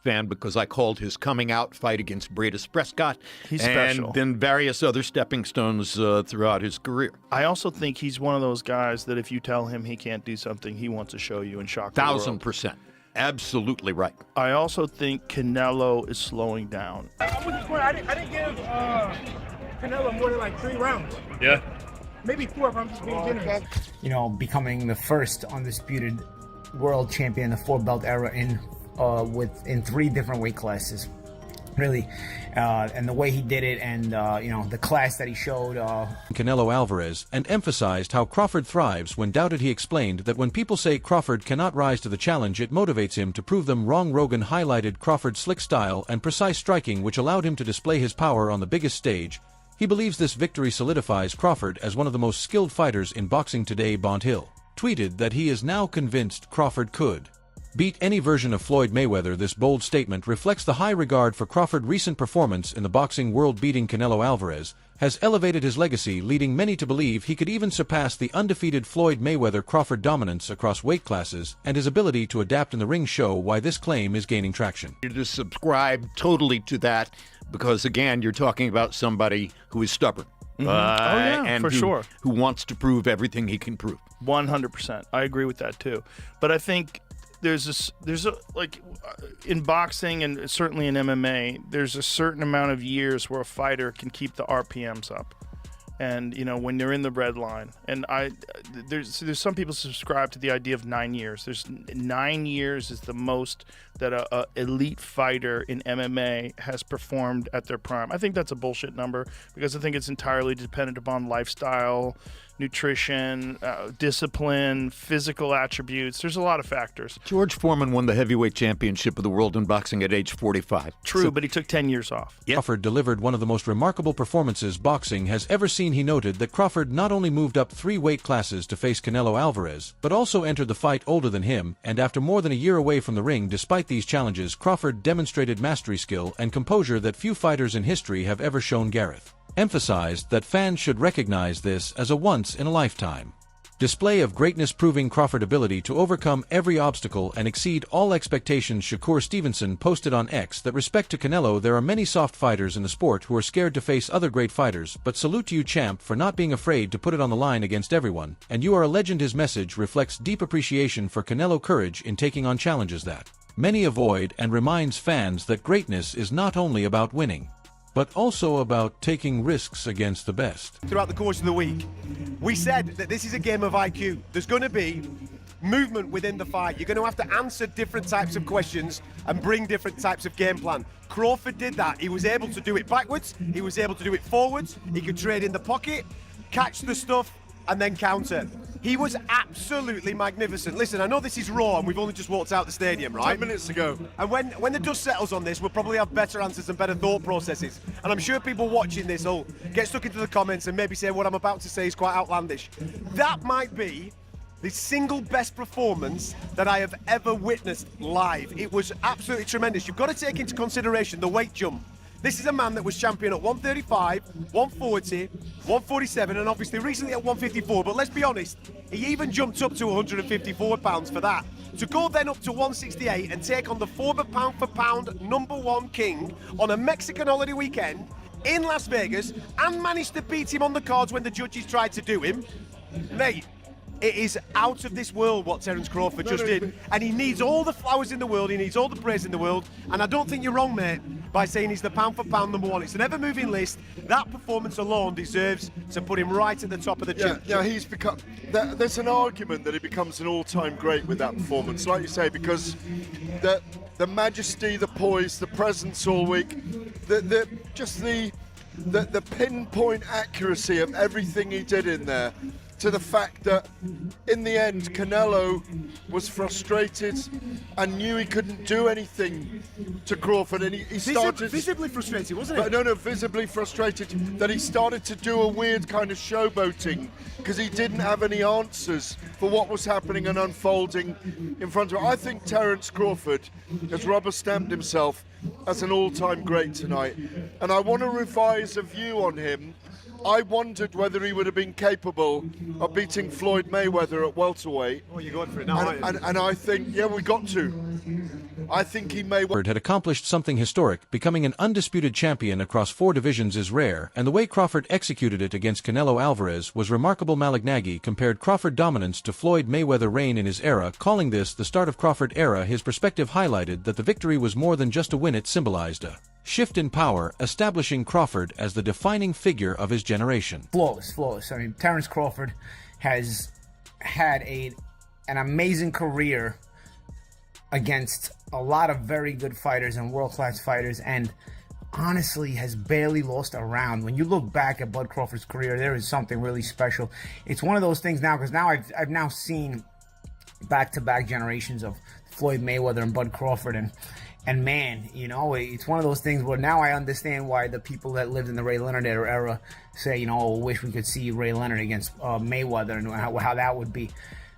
fan because I called his coming out fight against Bradis Prescott. He's and special. then various other stepping stones throughout his career. I also think he's one of those guys that if you tell him he can't do something, he wants to show you and shock the world. 1,000%. Absolutely right. I also think Canelo is slowing down. I didn't give Canelo more than like 3 rounds. Yeah. Maybe 4 if I'm just being generous. You know, becoming the first undisputed world champion in the 4-belt era in 3 different weight classes. Really, and the way he did it, and the class that he showed. Canelo Alvarez, and emphasized how Crawford thrives. When doubted, he explained that when people say Crawford cannot rise to the challenge, it motivates him to prove them wrong. Rogan highlighted Crawford's slick style and precise striking, which allowed him to display his power on the biggest stage. He believes this victory solidifies Crawford as one of the most skilled fighters in boxing today. Bond Hill tweeted that he is now convinced Crawford could beat any version of Floyd Mayweather. This bold statement reflects the high regard for Crawford's recent performance in the boxing world. Beating Canelo Alvarez has elevated his legacy, leading many to believe he could even surpass the undefeated Floyd Mayweather. Crawford dominance across weight classes and his ability to adapt in the ring show why this claim is gaining traction. You just subscribe totally to that because, again, you're talking about somebody who is stubborn. And for sure. Who wants to prove everything he can prove. 100%. I agree with that too. But I think there's in boxing and certainly in MMA, there's a certain amount of years where a fighter can keep the RPMs up. And, when they're in the red line. And there's some people subscribe to the idea of 9 years. There's 9 years is the most that a elite fighter in MMA has performed at their prime. I think that's a bullshit number because I think it's entirely dependent upon lifestyle, nutrition, discipline, physical attributes. There's a lot of factors. George Foreman won the heavyweight championship of the world in boxing at age 45. True, but he took 10 years off. Yep. Crawford delivered one of the most remarkable performances boxing has ever seen. He noted that Crawford not only moved up 3 weight classes to face Canelo Alvarez, but also entered the fight older than him, and after more than a year away from the ring. Despite these challenges, Crawford demonstrated mastery, skill, and composure that few fighters in history have ever shown. Gareth emphasized that fans should recognize this as a once-in-a-lifetime display of greatness, proving Crawford's ability to overcome every obstacle and exceed all expectations. Shakur Stevenson posted on X that respect to Canelo, there are many soft fighters in the sport who are scared to face other great fighters, but salute to you, champ, for not being afraid to put it on the line against everyone, and you are a legend. His message reflects deep appreciation for Canelo courage in taking on challenges that many avoid, and reminds fans that greatness is not only about winning, but also about taking risks against the best. Throughout the course of the week, we said that this is a game of IQ. There's going to be movement within the fight. You're going to have to answer different types of questions and bring different types of game plan. Crawford did that. He was able to do it backwards. He was able to do it forwards. He could trade in the pocket, catch the stuff, and then counter. He was absolutely magnificent. Listen, I know this is raw and we've only just walked out the stadium, right? 10 minutes ago. And when the dust settles on this, we'll probably have better answers and better thought processes. And I'm sure people watching this will get stuck into the comments and maybe say what I'm about to say is quite outlandish. That might be the single best performance that I have ever witnessed live. It was absolutely tremendous. You've got to take into consideration the weight jump. This is a man that was champion at 135, 140, 147, and obviously recently at 154. But let's be honest, he even jumped up to 154 pounds for that. To go then up to 168 and take on the former pound-for-pound #1 king on a Mexican holiday weekend in Las Vegas and managed to beat him on the cards when the judges tried to do him, mate, it is out of this world what Terence Crawford just did. And he needs all the flowers in the world, he needs all the praise in the world. And I don't think you're wrong, mate, by saying he's the pound-for-pound #1. It's an ever-moving list. That performance alone deserves to put him right at the top of the chart. Yeah, he's become. There's an argument that he becomes an all-time great with that performance, like you say, because the majesty, the poise, the presence all week, the pinpoint accuracy of everything he did in there. To the fact that in the end Canelo was frustrated and knew he couldn't do anything to Crawford, and he started visibly frustrated, wasn't he? No, visibly frustrated that he started to do a weird kind of showboating because he didn't have any answers for what was happening and unfolding in front of him. I think Terence Crawford has rubber-stamped himself as an all-time great tonight, and I want to revise a view on him. I wondered whether he would have been capable of beating Floyd Mayweather at welterweight. Oh, you're going for it now, aren't you? And I think, yeah, we got to. I think he may well. Crawford had accomplished something historic. Becoming an undisputed champion across 4 divisions is rare, and the way Crawford executed it against Canelo Alvarez was remarkable. Malignaggi compared Crawford dominance to Floyd Mayweather reign in his era, calling this the start of Crawford era. His perspective highlighted that the victory was more than just a win. It symbolized a shift in power, establishing Crawford as the defining figure of his generation. Flawless. I mean, Terence Crawford has had an amazing career against a lot of very good fighters and world-class fighters, and honestly has barely lost a round. When you look back at Bud Crawford's career, there is something really special. It's one of those things now, because now I've now seen back-to-back generations of Floyd Mayweather and Bud Crawford, and man, you know, it's one of those things where now I understand why the people that lived in the Ray Leonard era say, you know, oh, wish we could see Ray Leonard against Mayweather, and how that would be.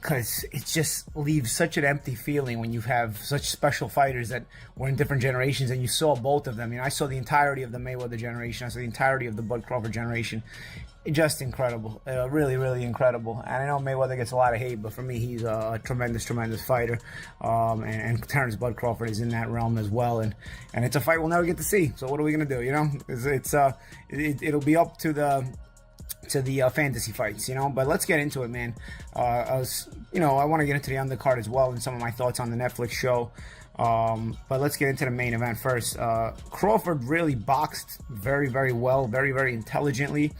Because it just leaves such an empty feeling when you have such special fighters that were in different generations, and you saw both of them. You know, I saw the entirety of the Mayweather generation. I saw the entirety of the Bud Crawford generation. Just incredible. Really, really incredible. And I know Mayweather gets a lot of hate, but for me, he's a tremendous fighter. And Terence Bud Crawford is in that realm as well. And it's a fight we'll never get to see. So what are we going to do, you know? It'll be up to the fantasy fights, you know. But let's get into it, man. I want to get into the undercard as well and some of my thoughts on the Netflix show. But let's get into the main event first. Crawford really boxed very, very well, very, very intelligently.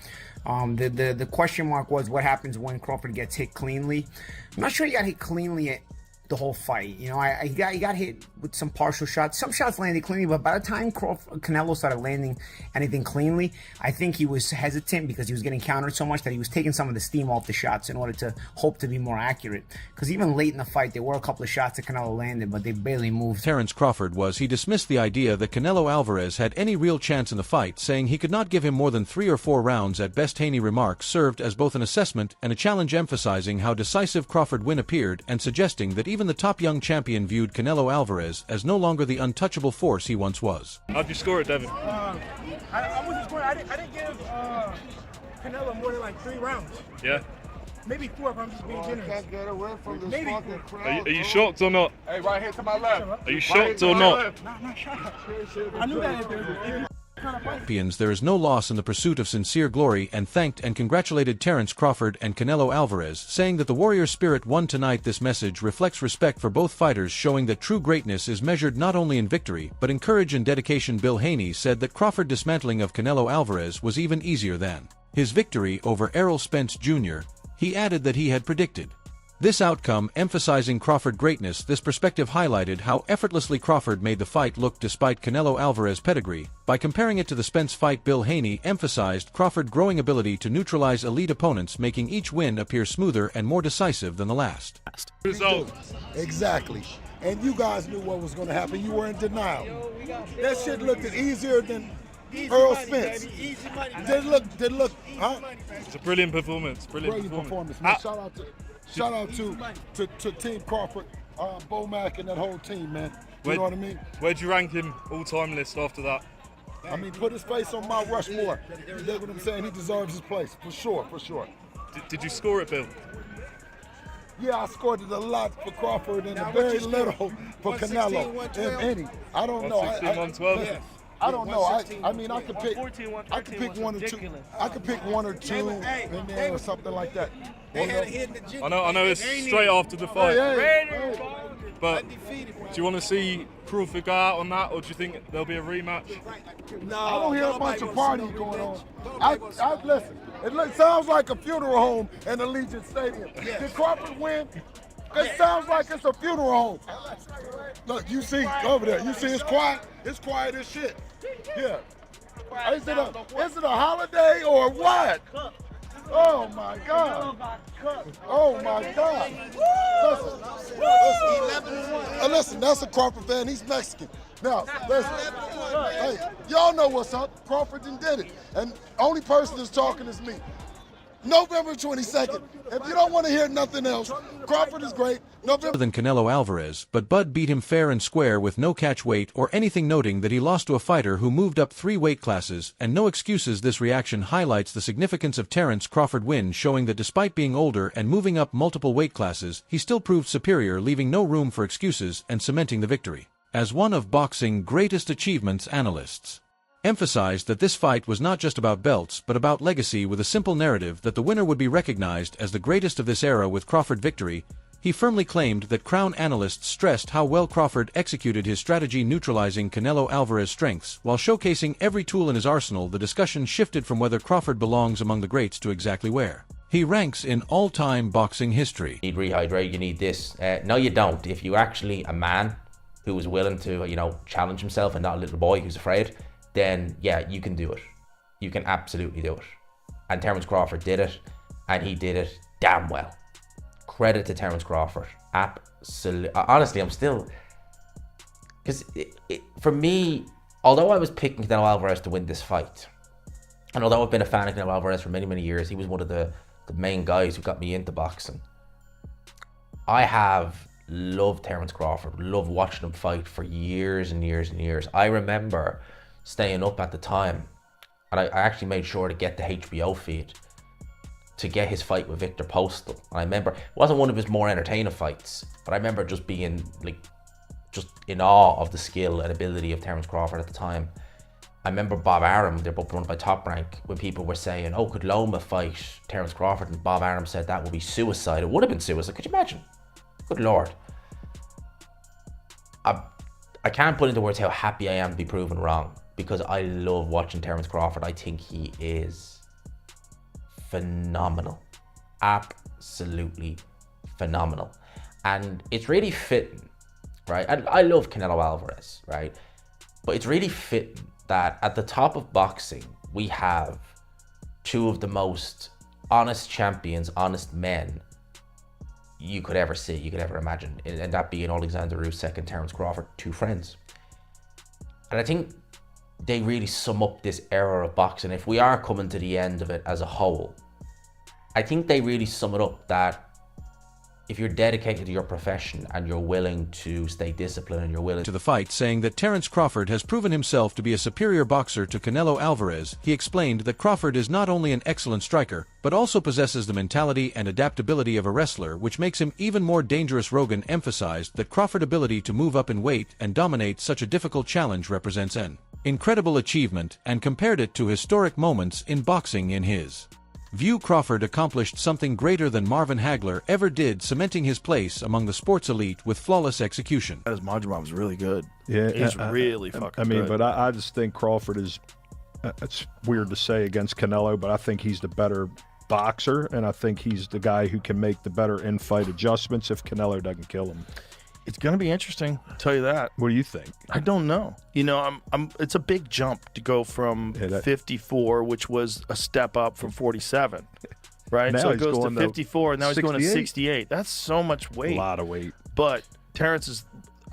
The question mark was what happens when Crawford gets hit cleanly. I'm not sure he got hit cleanly the whole fight. You know, he got hit with some partial shots. Some shots landed cleanly, but by the time Canelo started landing anything cleanly, I think he was hesitant because he was getting countered so much that he was taking some of the steam off the shots in order to hope to be more accurate. Because even late in the fight, there were a couple of shots that Canelo landed, but they barely moved. Terence Crawford he dismissed the idea that Canelo Alvarez had any real chance in the fight, saying he could not give him more than 3 or 4 rounds at best. Haney remarks served as both an assessment and a challenge, emphasizing how decisive Crawford win appeared and suggesting that even the top young champion viewed Canelo Alvarez as no longer the untouchable force he once was. How'd you score it, Devin? I wasn't scoring. I didn't give Canelo more than like 3 rounds. Yeah. Maybe 4 if I'm just being generous. Can't get away from this Maybe. fucking crowd. Are you shocked or not? Hey, right here to my left. Are you shocked or not? Nah, I'm not shocked. I knew that if there Champions, there is no loss in the pursuit of sincere glory, and thanked and congratulated Terence Crawford and Canelo Alvarez, saying that the warrior spirit won tonight. This message reflects respect for both fighters, showing that true greatness is measured not only in victory, but in courage and dedication. Bill Haney said that Crawford dismantling of Canelo Alvarez was even easier than his victory over Errol Spence Jr. He added that he had predicted this outcome, emphasizing Crawford greatness. This perspective highlighted how effortlessly Crawford made the fight look despite Canelo Alvarez pedigree. By comparing it to the Spence fight, Bill Haney emphasized Crawford's growing ability to neutralize elite opponents, making each win appear smoother and more decisive than the last. Exactly. And you guys knew what was going to happen. You were in denial. That shit looked easier than Earl Spence. Did look, huh? It's a brilliant performance. Brilliant performance, man. Shout out to Team Crawford, Bomac, and that whole team, man. You know what I mean? Where'd you rank him all-time list after that? I mean, put his face on Mount Rushmore. You know what I'm saying? He deserves his place, for sure. Did you score it, Bill? Yeah, I scored it a lot for Crawford and a very little for Canelo, if any. I don't know. 16, 112? Yeah. I don't know. I mean, I could pick one or two. I could pick one or two in there or something like that. I know it's straight after the fight. But do you want to see Crawford go out on that, or do you think there'll be a rematch? No, I don't hear a bunch of partying going on. I listen. It sounds like a funeral home in Allegiant Stadium. Did Crawford win? It sounds like it's a funeral home. Look, you see over there. You see it's quiet. It's quiet as shit. Yeah. Is it a holiday or what? Oh my God. Oh my God. Listen, that's a Crawford fan. He's Mexican. Now, listen. Hey, y'all know what's up. Crawford did it. And only person that's talking is me. November 22nd. If you don't want to hear nothing else, Crawford is great. November than Canelo Alvarez, but Bud beat him fair and square with no catch weight or anything, noting that he lost to a fighter who moved up 3 weight classes, and no excuses. This reaction highlights the significance of Terence Crawford win, showing that despite being older and moving up multiple weight classes, he still proved superior, leaving no room for excuses and cementing the victory. as one of boxing's greatest achievements. Analysts emphasized that this fight was not just about belts but about legacy, with a simple narrative that the winner would be recognized as the greatest of this era. With Crawford victory, he firmly claimed that Crown analysts stressed how well Crawford executed his strategy, neutralizing Canelo Alvarez's strengths while showcasing every tool in his arsenal. The discussion shifted from whether Crawford belongs among the greats to exactly where he ranks in all-time boxing history. You need rehydrate, you need this. No, you don't. If you're actually a man who is willing to, challenge himself and not a little boy who's afraid, then yeah, you can do it. You can absolutely do it. And Terence Crawford did it, and he did it damn well. Credit to Terence Crawford. Absolutely. Honestly, I'm still... Because for me, although I was picking Canelo Alvarez to win this fight, and although I've been a fan of Canelo Alvarez for many, many years, he was one of the main guys who got me into boxing. I have loved Terence Crawford, loved watching him fight for years and years and years. I remember staying up at the time, and I actually made sure to get the HBO feed to get his fight with Victor Postal. And I remember, it wasn't one of his more entertaining fights, but I remember just being just in awe of the skill and ability of Terence Crawford at the time. I remember Bob Arum, they're both run by Top Rank, when people were saying, oh, could Loma fight Terence Crawford? And Bob Arum said that would be suicide. It would have been suicide. Could you imagine? Good Lord. I can't put into words how happy I am to be proven wrong, because I love watching Terence Crawford. I think he is phenomenal. Absolutely phenomenal. And it's really fitting, right? I love Canelo Alvarez, right? But it's really fitting that at the top of boxing, we have two of the most honest champions, honest men you could ever see, you could ever imagine. And that being Alexander Usyk and Terence Crawford, two friends. And I think they really sum up this era of boxing. If we are coming to the end of it as a whole, I think they really sum it up that if you're dedicated to your profession and you're willing to stay disciplined and you're willing to the fight, saying that Terence Crawford has proven himself to be a superior boxer to Canelo Alvarez. He explained that Crawford is not only an excellent striker, but also possesses the mentality and adaptability of a wrestler, which makes him even more dangerous. Rogan emphasized that Crawford's ability to move up in weight and dominate such a difficult challenge represents an incredible achievement, and compared it to historic moments in boxing. In his view, Crawford accomplished something greater than Marvin Hagler ever did, cementing his place among the sports elite with flawless execution. His Majima was really good. Yeah, he's really fucking good. But I just think Crawford is, it's weird to say against Canelo, but I think he's the better boxer, and I think he's the guy who can make the better in-fight adjustments if Canelo doesn't kill him. It's going to be interesting, I'll tell you that. What do you think? I don't know. It's a big jump to go from 54, which was a step up from 47, right? Now so it goes to going 54, and now 68? he's going to 68. That's so much weight. A lot of weight. But Terence is,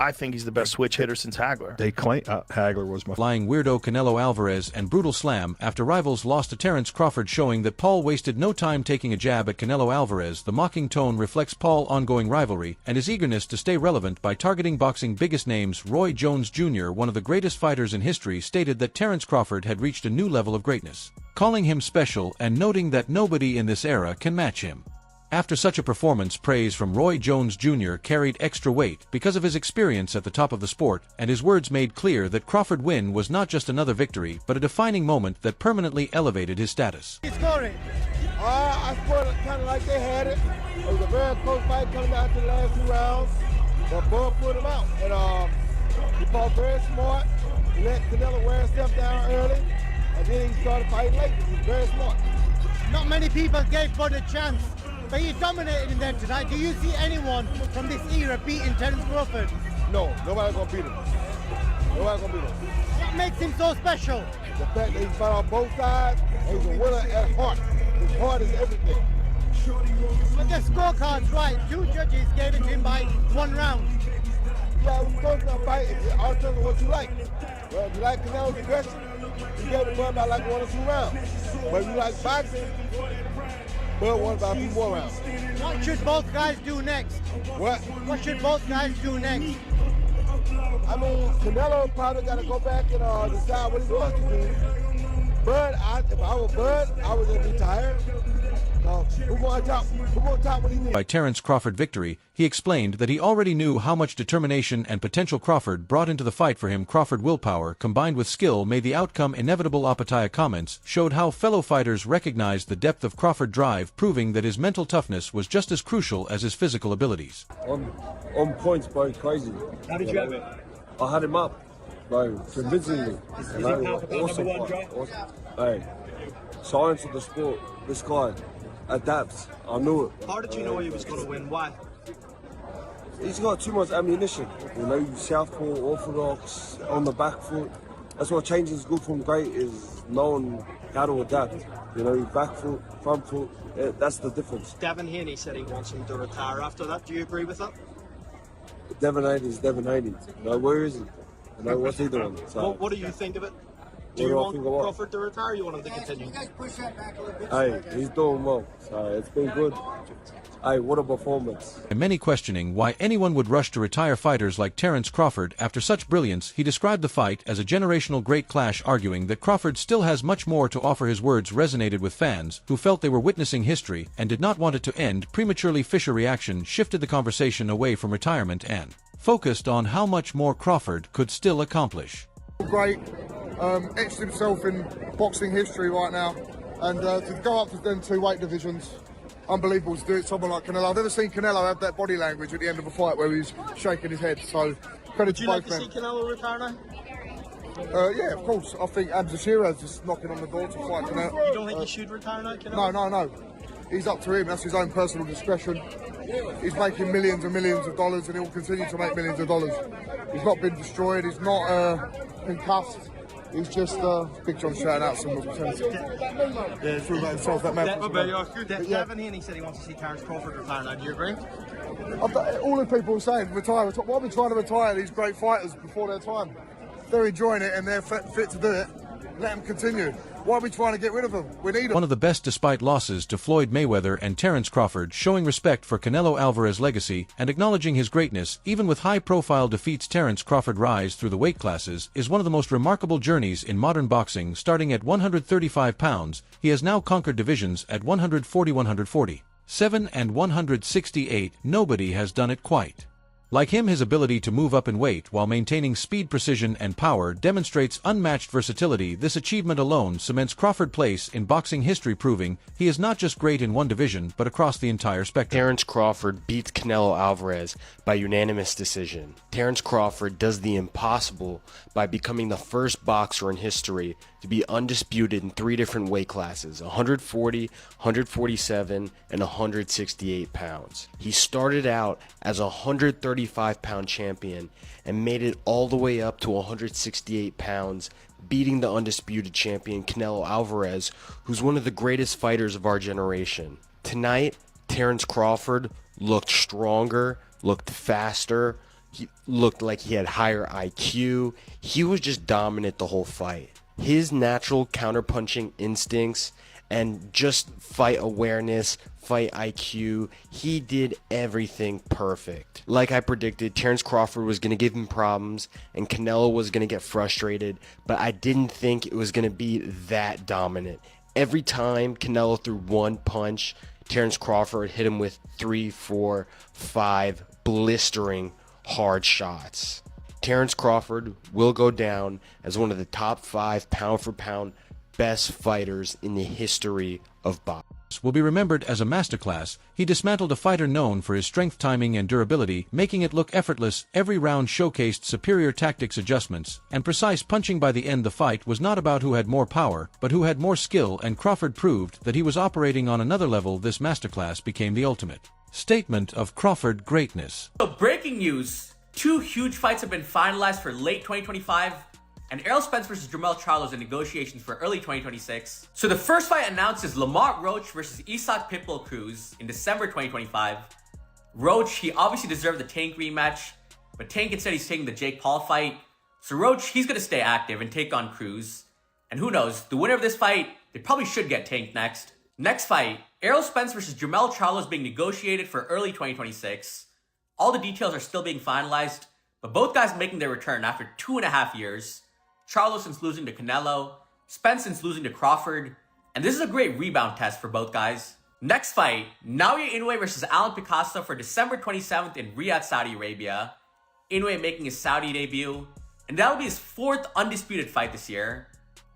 I think he's the best switch hitter since Hagler. They claim Hagler was my flying weirdo Canelo Alvarez and brutal slam after rivals lost to Terence Crawford, showing that Paul wasted no time taking a jab at Canelo Alvarez. The mocking tone reflects Paul's ongoing rivalry and his eagerness to stay relevant by targeting boxing biggest names. Roy Jones Jr., one of the greatest fighters in history, stated that Terence Crawford had reached a new level of greatness, calling him special and noting that nobody in this era can match him. After such a performance, praise from Roy Jones Jr. carried extra weight because of his experience at the top of the sport, and his words made clear that Crawford's win was not just another victory, but a defining moment that permanently elevated his status. He scored it. I scored it kind of like they had it. It was a very close fight coming down to the last 2 rounds, but Bud put him out. And he fought very smart. He let Canelo wear himself down early, and then he started fighting late. He was very smart. Not many people gave Bud a chance, but he dominated in there tonight. Do you see anyone from this era beating Terence Crawford? No, nobody's gonna beat him. Nobody's gonna beat him. What makes him so special? The fact that he fought on both sides, and he's a winner at heart. His heart is everything. But the scorecard's right. 2 judges gave it to him by 1 round. Yeah, we go to a fight. It all depends on what you like. Well, if you like Canelo's aggression, you gave it Bud by like 1 or 2 rounds. But if you like boxing, Bud won about a few more rounds. What should both guys do next? What? What should both guys do next? I mean, Canelo probably got to go back and decide what he wants to do. Bud, if I were Bud, I would just be tired. Who gonna top what he did? By Terence Crawford victory, he explained that he already knew how much determination and potential Crawford brought into the fight for him. Crawford willpower combined with skill made the outcome inevitable. Apataya comments showed how fellow fighters recognized the depth of Crawford drive, proving that his mental toughness was just as crucial as his physical abilities. On points, bro, crazy. How did you have it? I had him up, bro, convincingly. Is he awesome number one draft? Awesome. Hey, science of the sport, this guy adapts. I knew it. How did you know he was going to win? Why? He's got too much ammunition. You know, southpaw, orthodox, on the back foot. That's what changes good from great is knowing how to adapt. You know, back foot, front foot, that's the difference. Devin Haney said he wants him to retire after that. Do you agree with that? Devin Haney's Devin Haney. You know, where is he? You know, what's he doing? So, what do you think of it? Do you want Crawford to retire or you want him to continue? Hey, he's doing well. So it's been good. Hey, what a performance. And many questioning why anyone would rush to retire fighters like Terence Crawford after such brilliance. He described the fight as a generational great clash, arguing that Crawford still has much more to offer. His words resonated with fans who felt they were witnessing history and did not want it to end prematurely. Fisher reaction shifted the conversation away from retirement and focused on how much more Crawford could still accomplish. Great, etched himself in boxing history right now, and to go up to them 2 weight divisions, unbelievable to do it. Someone like Canelo, I've never seen Canelo have that body language at the end of a fight where he's shaking his head. So credit to both men. Would you like to see Canelo retire now? Yeah, of course. I think Abzashira's just knocking on the door to fight Canelo. You don't think he should retire now, Canelo? No. He's up to him. That's his own personal discretion. He's making millions and millions of dollars, and he will continue to make millions of dollars. He's not been destroyed. He's not concussed. He's just Big John shouting out some little Tennessee. Yeah, through that himself, that man. Devin Haney said he wants to see Terence Crawford retire now. Do you agree? All the people are saying retire. Why are we trying to retire these great fighters before their time? They're enjoying it and they're fit to do it. Let them continue. Why are we trying to get rid of them? We need them. One of the best despite losses to Floyd Mayweather and Terence Crawford, showing respect for Canelo Alvarez's legacy and acknowledging his greatness, even with high-profile defeats. Terence Crawford's rise through the weight classes is one of the most remarkable journeys in modern boxing. Starting at 135 pounds, he has now conquered divisions at 140, 147, and 168. Nobody has done it quite like him. His ability to move up in weight while maintaining speed, precision, and power demonstrates unmatched versatility. This achievement alone cements Crawford's place in boxing history, proving he is not just great in one division, but across the entire spectrum. Terence Crawford beats Canelo Alvarez by unanimous decision. Terence Crawford does the impossible by becoming the first boxer in history to be undisputed in 3 different weight classes, 140, 147, and 168 pounds. He started out as a 135-pound champion and made it all the way up to 168 pounds, beating the undisputed champion Canelo Alvarez, who's one of the greatest fighters of our generation. Tonight, Terence Crawford looked stronger, looked faster, he looked like he had higher IQ. He was just dominant the whole fight. His natural counterpunching instincts and just fight awareness, fight IQ, he did everything perfect. Like I predicted, Terence Crawford was going to give him problems and Canelo was going to get frustrated, but I didn't think it was going to be that dominant. Every time Canelo threw one punch, Terence Crawford hit him with 3, 4, 5 blistering hard shots. Terence Crawford will go down as one of the top 5 pound-for-pound best fighters in the history of boxing. Will be remembered as a masterclass. He dismantled a fighter known for his strength, timing, and durability, making it look effortless. Every round showcased superior tactics, adjustments, and precise punching. By the end, the fight was not about who had more power, but who had more skill, and Crawford proved that he was operating on another level. This masterclass became the ultimate statement of Crawford greatness. So breaking news, 2 huge fights have been finalized for late 2025, and Errol Spence versus Jermell Charlo in negotiations for early 2026. So the first fight announced is Lamont Roach versus Isaac Pitbull Cruz in December 2025. Roach, he obviously deserved the Tank rematch, but Tank instead he's taking the Jake Paul fight. So Roach, he's going to stay active and take on Cruz. And who knows, the winner of this fight, they probably should get Tank next. Next fight, Errol Spence versus Jermell Charlo is being negotiated for early 2026. All the details are still being finalized, but both guys making their return after 2.5 years. Charlo since losing to Canelo, Spence since losing to Crawford, and this is a great rebound test for both guys. Next fight, Naoya Inoue versus Alan Picasso for December 27th in Riyadh, Saudi Arabia. Inoue making his Saudi debut, and that'll be his 4th undisputed fight this year.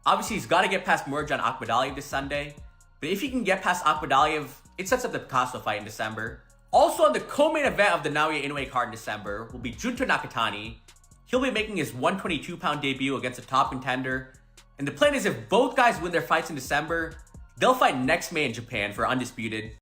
Obviously, he's got to get past Murodjan Akhmadaliev this Sunday, but if he can get past Akhmadaliev, it sets up the Picasso fight in December. Also on the co-main event of the Naoya Inoue card in December will be Junto Nakatani. He'll be making his 122-pound debut against a top contender, and the plan is if both guys win their fights in December, they'll fight next May in Japan for undisputed.